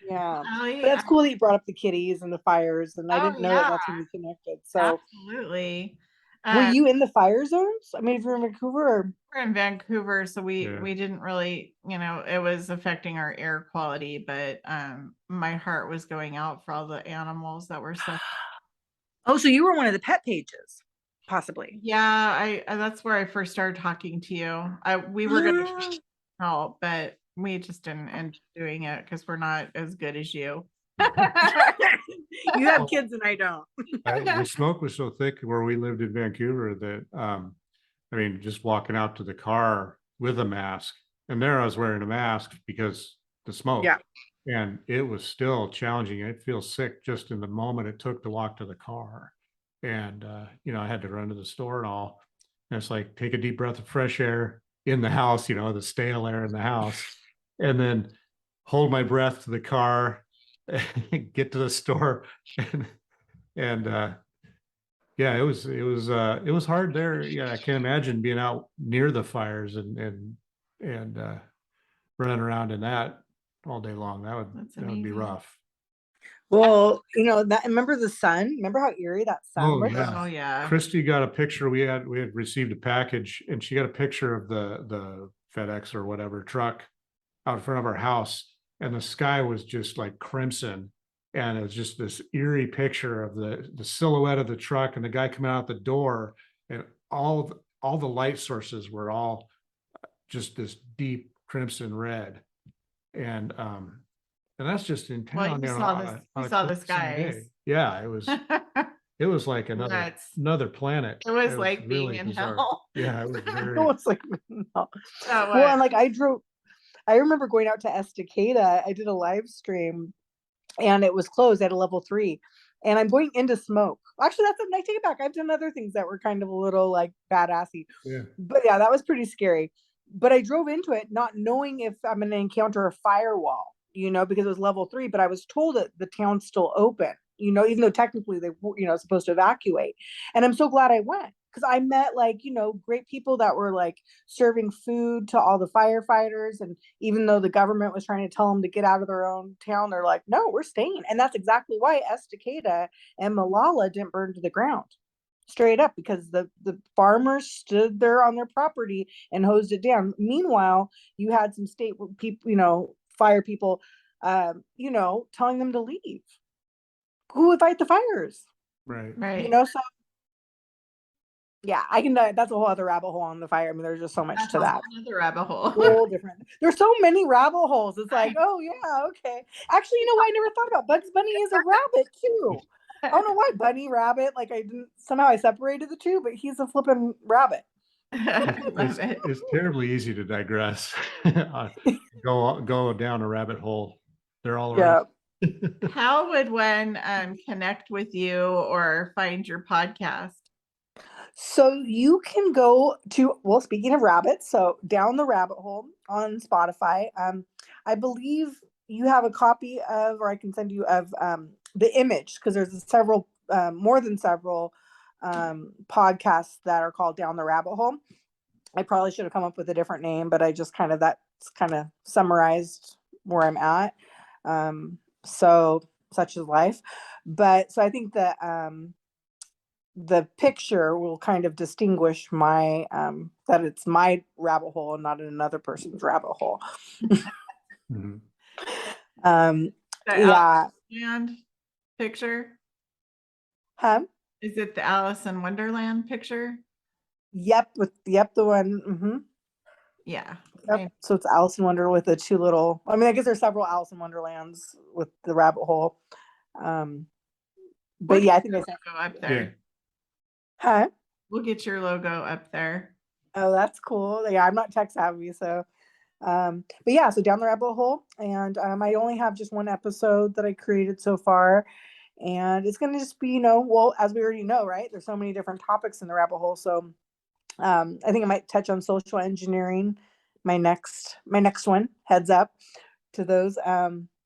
Yeah, but that's cool that you brought up the kitties and the fires, and I didn't know that's when we connected. So absolutely. Were you in the fire zones? I mean, if you're in Vancouver, or? We're in Vancouver, so we didn't really, it was affecting our air quality, but my heart was going out for all the animals that were suffering. Oh, so you were one of the pet pages, possibly. Yeah, that's where I first started talking to you. We were gonna help, but we just didn't end up doing it because we're not as good as you. You have kids and I don't. The smoke was so thick where we lived in Vancouver that I mean, just walking out to the car with a mask, and there I was wearing a mask because the smoke. Yeah. And it was still challenging. I'd feel sick just in the moment it took to walk to the car. And I had to run to the store and all. And it's like, take a deep breath of fresh air in the house, the stale air in the house, and then hold my breath to the car, get to the store, and yeah, it was hard there. Yeah, I can't imagine being out near the fires and and running around in that all day long, that would be amazing. rough. Well, remember the sun? Remember how eerie that sun was? Oh yeah. Christy got a picture. We had received a package, and she got a picture of the FedEx or whatever truck out in front of our house, and the sky was just like crimson, and it was just this eerie picture of the silhouette of the truck and the guy coming out the door, and all the light sources were all just this deep crimson red, and that's just in Well, town. you You know, saw on this. a- You on a saw the clear sunny day. skies. Yeah, it was like another planet. It was like being really in bizarre. hell. Yeah, it was It very. was like, no. That Well, was. and like I remember going out to Estacada. I did a live stream and it was closed at a level 3. And I'm going into smoke. Actually, I take it back. I've done other things that were kind of a little like badassy. Yeah. But yeah, that was pretty scary. But I drove into it not knowing if I'm going to encounter a firewall, because it was level 3. But I was told that the town's still open, even though technically they were, supposed to evacuate. And I'm so glad I went because I met great people that were like serving food to all the firefighters. And even though the government was trying to tell them to get out of their own town, they're like, no, we're staying. And that's exactly why Estacada and Malala didn't burn to the ground. Straight up, because the farmers stood there on their property and hosed it down. Meanwhile, you had some state people, fire people, telling them to leave. Who would fight the fires? Right. So yeah, I can. That's a whole other rabbit hole on the fire. I mean, there's just so much to that. Another rabbit hole. Whole different. There's so many rabbit holes. It's like, oh yeah, okay. Actually, what? I never thought about Bugs Bunny is a rabbit too. I don't know why Bunny Rabbit. Like I separated the two, but he's a flipping rabbit. It's terribly easy to digress. Go down a rabbit hole. They're all around. How would one connect with you or find your podcast? So you can go to, speaking of rabbits, so Down the Rabbit Hole on Spotify. I believe you have a copy of, or I can send you of the image, because there's several, more than several podcasts that are called Down the Rabbit Hole. I probably should have come up with a different name, but I just that's kind of summarized where I'm at. So such is life. But so I think that the picture will kind of distinguish my that it's my rabbit hole and not another person's rabbit hole. Mm-hmm. Yeah. And picture? Huh? Is it the Alice in Wonderland picture? Yep, the one. Mm-hmm. Yeah. Yep. So it's Alice in Wonder with the two little. I mean, I guess there's several Alice in Wonderlands with the rabbit hole. But yeah, I think I sent go up there. Yeah. Huh? We'll get your logo up there. Oh, that's cool. Yeah, I'm not tech savvy, so. But yeah, so Down the Rabbit Hole, and I only have just one episode that I created so far, and it's gonna just be, as we already know, right? There's so many different topics in the rabbit hole, so I think I might touch on social engineering. My next one, heads up to those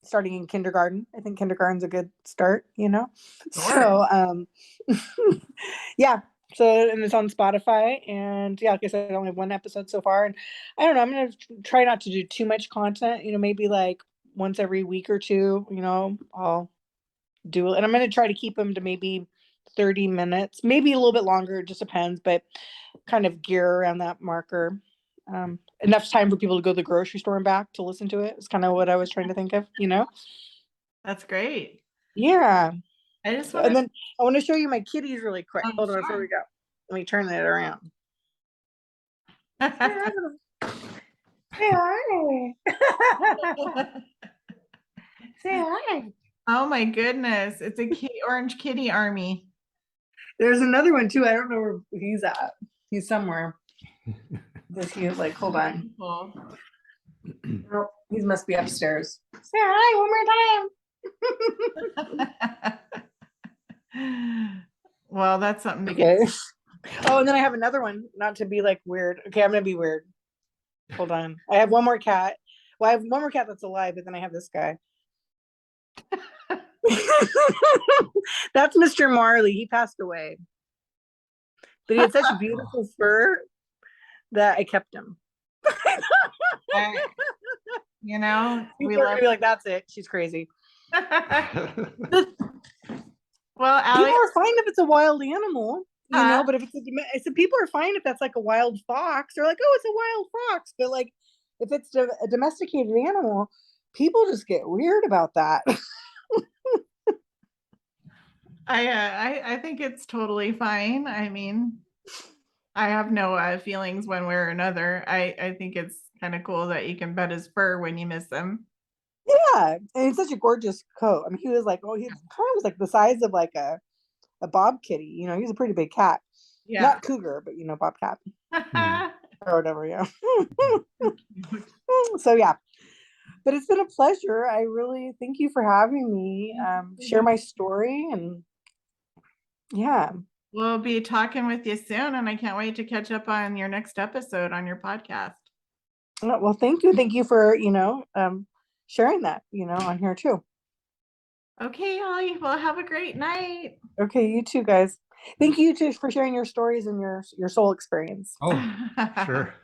starting in kindergarten. I think kindergarten's a good start, Sure. So yeah. So, and it's on Spotify, and yeah, like I said, I only have one episode so far, and I don't know, I'm going to try not to do too much content, maybe like once every week or two, I'll do it. And I'm going to try to keep them to maybe 30 minutes, maybe a little bit longer. It just depends, but kind of gear around that marker. Enough time for people to go to the grocery store and back to listen to it. It's kind of what I was trying to think of, That's great. Yeah. I just and then I want to show you my kitties really quick. Hold on, sure. before we go. Let me turn it around. Say hi. Say hi. Oh my goodness. It's a orange kitty army. There's another one too. I don't know where he's at. He's somewhere. Does he like, hold on. Oh, he must be upstairs. Say hi one more time. Well, that's something to get. Oh, and then I have another one, not to be like weird. Okay, I'm gonna be weird. Hold on. I have one more cat. Well, I have one more cat that's alive, but then I have this guy. That's Mr. Marley. He passed away. But he had such beautiful fur that I kept him. You know, we People are love. gonna be like, that's it. She's crazy. Well, Aly, People are fine if it's a wild animal, but if it's people are fine if that's like a wild fox. They're like, oh, it's a wild fox. But like, if it's a domesticated animal, people just get weird about that. I think it's totally fine. I mean, I have no feelings one way or another. I think it's kind of cool that you can pet his fur when you miss him. Yeah, and it's such a gorgeous coat. I mean, he was like, he kind of was like the size of like a bob kitty. He's a pretty big cat. Yeah. Not cougar, but bobcat or whatever. Yeah. So yeah, but it's been a pleasure. I really thank you for having me share my story, and yeah. We'll be talking with you soon, and I can't wait to catch up on your next episode on your podcast. Well, thank you. Thank you for, sharing that, on here too. Okay, Aly. Well, have a great night. Okay, you too, guys. Thank you too for sharing your stories and your soul experience. Oh, sure.